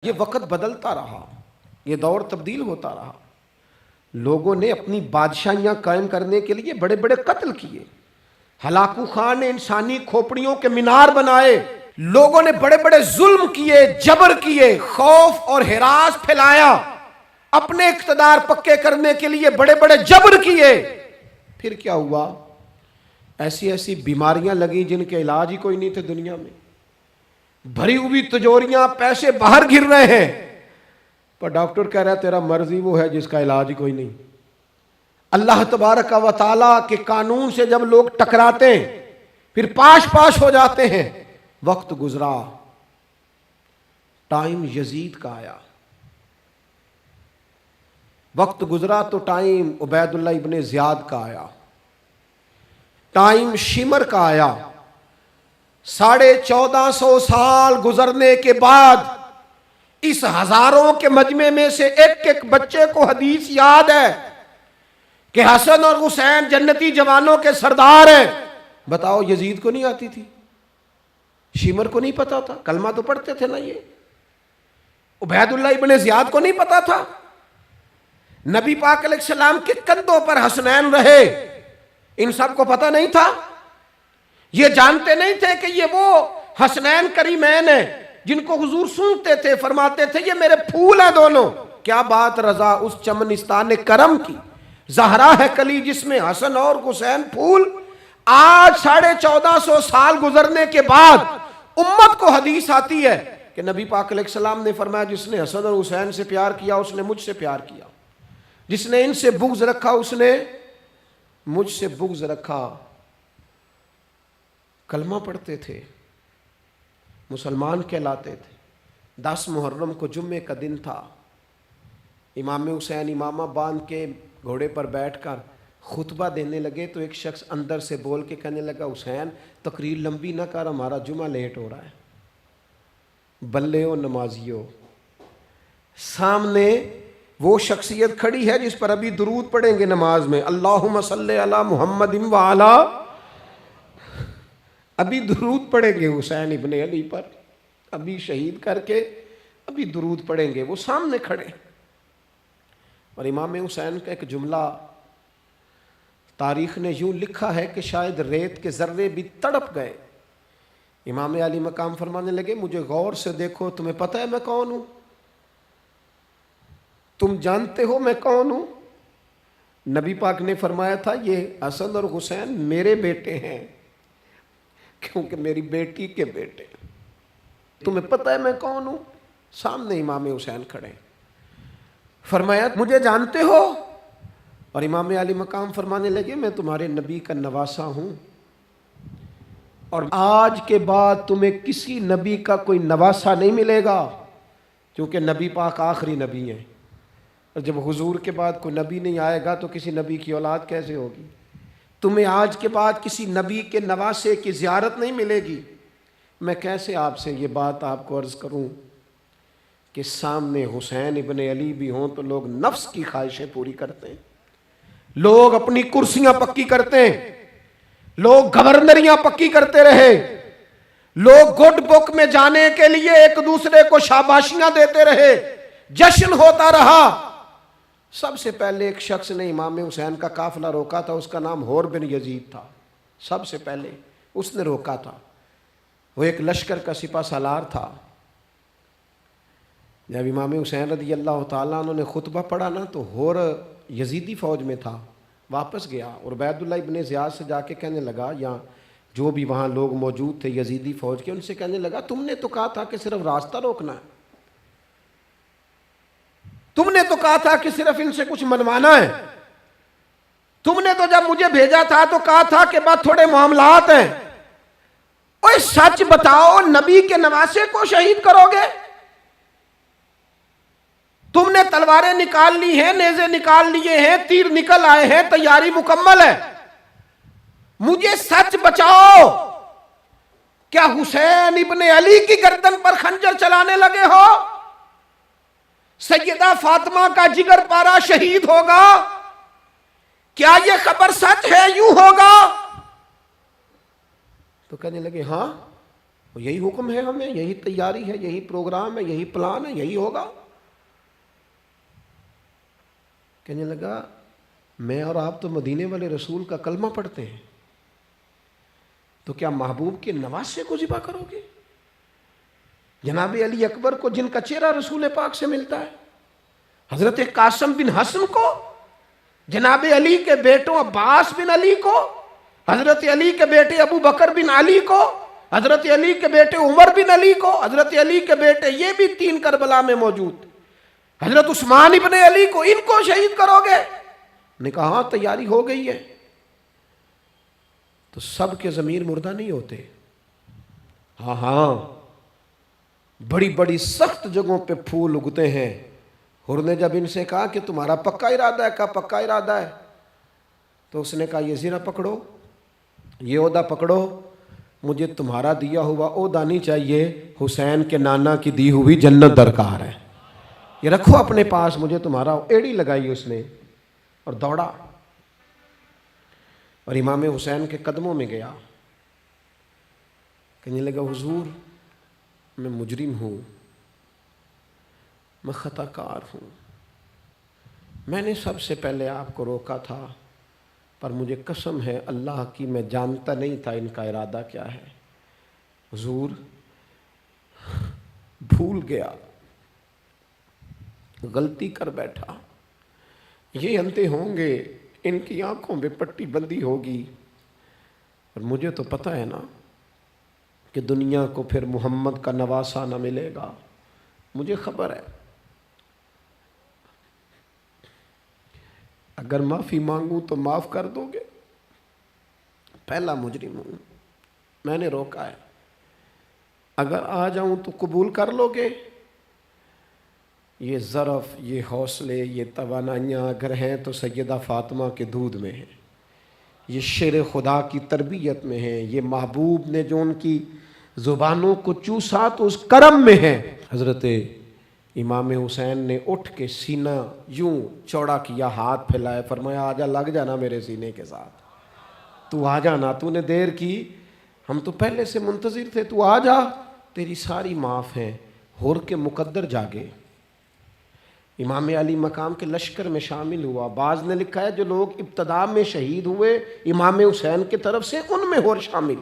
یہ وقت بدلتا رہا، یہ دور تبدیل ہوتا رہا، لوگوں نے اپنی بادشاہیاں قائم کرنے کے لیے بڑے بڑے قتل کیے، ہلاکو خان نے انسانی کھوپڑیوں کے مینار بنائے، لوگوں نے بڑے بڑے ظلم کیے، جبر کیے، خوف اور ہراس پھیلایا، اپنے اقتدار پکے کرنے کے لیے بڑے بڑے جبر کیے۔ پھر کیا ہوا؟ ایسی ایسی بیماریاں لگیں جن کے علاج ہی کوئی نہیں تھے دنیا میں، بھری ہوئی تجوریاں، پیسے باہر گر رہے ہیں، پر ڈاکٹر کہہ رہا ہے تیرا مرض ہی وہ ہے جس کا علاج ہی کوئی نہیں۔ اللہ تبارک و تعالیٰ کے قانون سے جب لوگ ٹکراتے ہیں پھر پاش پاش ہو جاتے ہیں۔ وقت گزرا، ٹائم یزید کا آیا، وقت گزرا تو ٹائم عبید اللہ ابن زیاد کا آیا، ٹائم شمر کا آیا۔ 1450 سال گزرنے کے بعد اس ہزاروں کے مجمع میں سے ایک ایک بچے کو حدیث یاد ہے کہ حسن اور حسین جنتی جوانوں کے سردار ہیں۔ بتاؤ، یزید کو نہیں آتی تھی؟ شمر کو نہیں پتا تھا؟ کلمہ تو پڑھتے تھے نا یہ؟ عبید اللہ ابن زیاد کو نہیں پتا تھا؟ نبی پاک علیہ السلام کے کندھوں پر حسنین رہے، ان سب کو پتہ نہیں تھا؟ یہ جانتے نہیں تھے کہ یہ وہ حسنین کریمین ہیں جن کو حضور سنتے تھے، فرماتے تھے یہ میرے پھول ہیں دونوں؟ کیا بات رضا اس چمنستان کرم کی، زہرا ہے کلی جس میں حسن اور حسین پھول۔ آج 1450 سال گزرنے کے بعد امت کو حدیث آتی ہے کہ نبی پاک علیہ السلام نے فرمایا جس نے حسن اور حسین سے پیار کیا اس نے مجھ سے پیار کیا، جس نے ان سے بغض رکھا اس نے مجھ سے بغض رکھا۔ کلمہ پڑھتے تھے، مسلمان کہلاتے تھے۔ 10 محرم کو جمعے کا دن تھا، امام حسین امامہ باندھ کے گھوڑے پر بیٹھ کر خطبہ دینے لگے تو ایک شخص اندر سے بول کے کہنے لگا حسین تقریر لمبی نہ کر، ہمارا جمعہ لیٹ ہو رہا ہے۔ بلے و نمازیوں، سامنے وہ شخصیت کھڑی ہے جس پر ابھی درود پڑھیں گے نماز میں، اللہم صلی علی محمد وعلی، ابھی درود پڑھیں گے حسین ابن علی پر، ابھی شہید کر کے ابھی درود پڑھیں گے، وہ سامنے کھڑے۔ اور امام حسین کا ایک جملہ تاریخ نے یوں لکھا ہے کہ شاید ریت کے ذرے بھی تڑپ گئے۔ امام علی مقام فرمانے لگے مجھے غور سے دیکھو، تمہیں پتہ ہے میں کون ہوں؟ تم جانتے ہو میں کون ہوں؟ نبی پاک نے فرمایا تھا یہ حسن اور حسین میرے بیٹے ہیں کیونکہ میری بیٹی کے بیٹے۔ تمہیں پتہ ہے میں کون ہوں؟ سامنے امام حسین کھڑے، فرمایا مجھے جانتے ہو؟ اور امام علی مقام فرمانے لگے میں تمہارے نبی کا نواسا ہوں، اور آج کے بعد تمہیں کسی نبی کا کوئی نواسا نہیں ملے گا، کیونکہ نبی پاک آخری نبی ہیں، اور جب حضور کے بعد کوئی نبی نہیں آئے گا تو کسی نبی کی اولاد کیسے ہوگی؟ تمہیں آج کے بعد کسی نبی کے نواسے کی زیارت نہیں ملے گی۔ میں کیسے آپ سے یہ بات آپ کو عرض کروں کہ سامنے حسین ابن علی بھی ہوں تو لوگ نفس کی خواہشیں پوری کرتے ہیں، لوگ اپنی کرسیاں پکی کرتے ہیں، لوگ گورنریاں پکی کرتے رہے، لوگ گڈ بک میں جانے کے لیے ایک دوسرے کو شاباشیاں دیتے رہے، جشن ہوتا رہا۔ سب سے پہلے ایک شخص نے امام حسین کا قافلہ روکا تھا، اس کا نام حور بن یزید تھا، سب سے پہلے اس نے روکا تھا، وہ ایک لشکر کا سپہ سالار تھا۔ جب امام حسین رضی اللہ تعالیٰ عنہ نے خطبہ پڑھا نا تو حور یزیدی فوج میں تھا، واپس گیا اور عبید اللہ ابن زیاد سے جا کے کہنے لگا، یا جو بھی وہاں لوگ موجود تھے یزیدی فوج کے، ان سے کہنے لگا تم نے تو کہا تھا کہ صرف راستہ روکنا ہے، تم نے تو کہا تھا کہ صرف ان سے کچھ منوانا ہے، تم نے تو جب مجھے بھیجا تھا تو کہا تھا کہ بعد تھوڑے معاملات ہیں، اوہ سچ بتاؤ نبی کے نواسے کو شہید کرو گے؟ تم نے تلواریں نکال لی ہیں، نیزے نکال لیے ہیں، تیر نکل آئے ہیں، تیاری مکمل ہے، مجھے سچ بچاؤ، کیا حسین ابن علی کی گردن پر خنجر چلانے لگے ہو؟ سیدہ فاطمہ کا جگر پارا شہید ہوگا، کیا یہ خبر سچ ہے؟ یوں ہوگا؟ تو کہنے لگے ہاں تو یہی حکم ہے ہمیں، یہی تیاری ہے، یہی پروگرام ہے، یہی پلان ہے، یہی ہوگا۔ کہنے لگا میں اور آپ تو مدینے والے رسول کا کلمہ پڑھتے ہیں، تو کیا محبوب کے نواسے کو ذبح کرو گے؟ جناب علی اکبر کو، جن کا چہرہ رسول پاک سے ملتا ہے، حضرت قاسم بن حسن کو، جناب علی کے بیٹوں عباس بن علی کو، حضرت علی کے بیٹے ابو بکر بن علی کو، حضرت علی کے بیٹے عمر بن علی کو، حضرت علی کے بیٹے یہ بھی 3 کربلا میں موجود، حضرت عثمان ابن علی کو، ان کو شہید کرو گے؟ نے کہا ہاں تیاری ہو گئی ہے۔ تو سب کے ضمیر مردہ نہیں ہوتے، ہاں ہاں بڑی بڑی سخت جگہوں پہ پھول اگتے ہیں۔ حر نے جب ان سے کہا کہ تمہارا پکا ارادہ ہے، کہا پکا ارادہ ہے، تو اس نے کہا یہ زیرہ پکڑو، یہ عہدہ پکڑو، مجھے تمہارا دیا ہوا عہدہ نہیں چاہیے، حسین کے نانا کی دی ہوئی جنت درکار ہے، یہ رکھو اپنے پاس، مجھے تمہارا۔ ایڑی لگائی اس نے اور دوڑا اور امام حسین کے قدموں میں گیا، کہنے لگا حضور میں مجرم ہوں، میں خطا کار ہوں، میں نے سب سے پہلے آپ کو روکا تھا، پر مجھے قسم ہے اللہ کی میں جانتا نہیں تھا ان کا ارادہ کیا ہے، حضور بھول گیا، غلطی کر بیٹھا، یہ اندھے ہوں گے، ان کی آنکھوں میں پٹی بندی ہوگی، اور مجھے تو پتہ ہے نا کہ دنیا کو پھر محمد کا نواسہ نہ ملے گا، مجھے خبر ہے، اگر معافی مانگوں تو معاف کر دو گے، پہلا مجرم ہوں، میں نے روکا ہے، اگر آ جاؤں تو قبول کر لو گے؟ یہ ظرف، یہ حوصلے، یہ توانائیاں اگر ہیں تو سیدہ فاطمہ کے دودھ میں ہیں، یہ شیر خدا کی تربیت میں ہیں، یہ محبوب نے جو ان کی زبانوں کو چوسا تو اس کرم میں ہے۔ حضرت امام حسین نے اٹھ کے سینہ یوں چوڑا کیا، ہاتھ پھیلائے، فرمایا آجا، لگ جانا میرے سینے کے ساتھ، تو آ جانا، تو نے دیر کی، ہم تو پہلے سے منتظر تھے، تو آ جا، تیری ساری معاف ہیں۔ حر کے مقدر جاگے، امام علی مقام کے لشکر میں شامل ہوا۔ بعض نے لکھا ہے جو لوگ ابتدا میں شہید ہوئے امام حسین کی طرف سے، ان میں حر شامل۔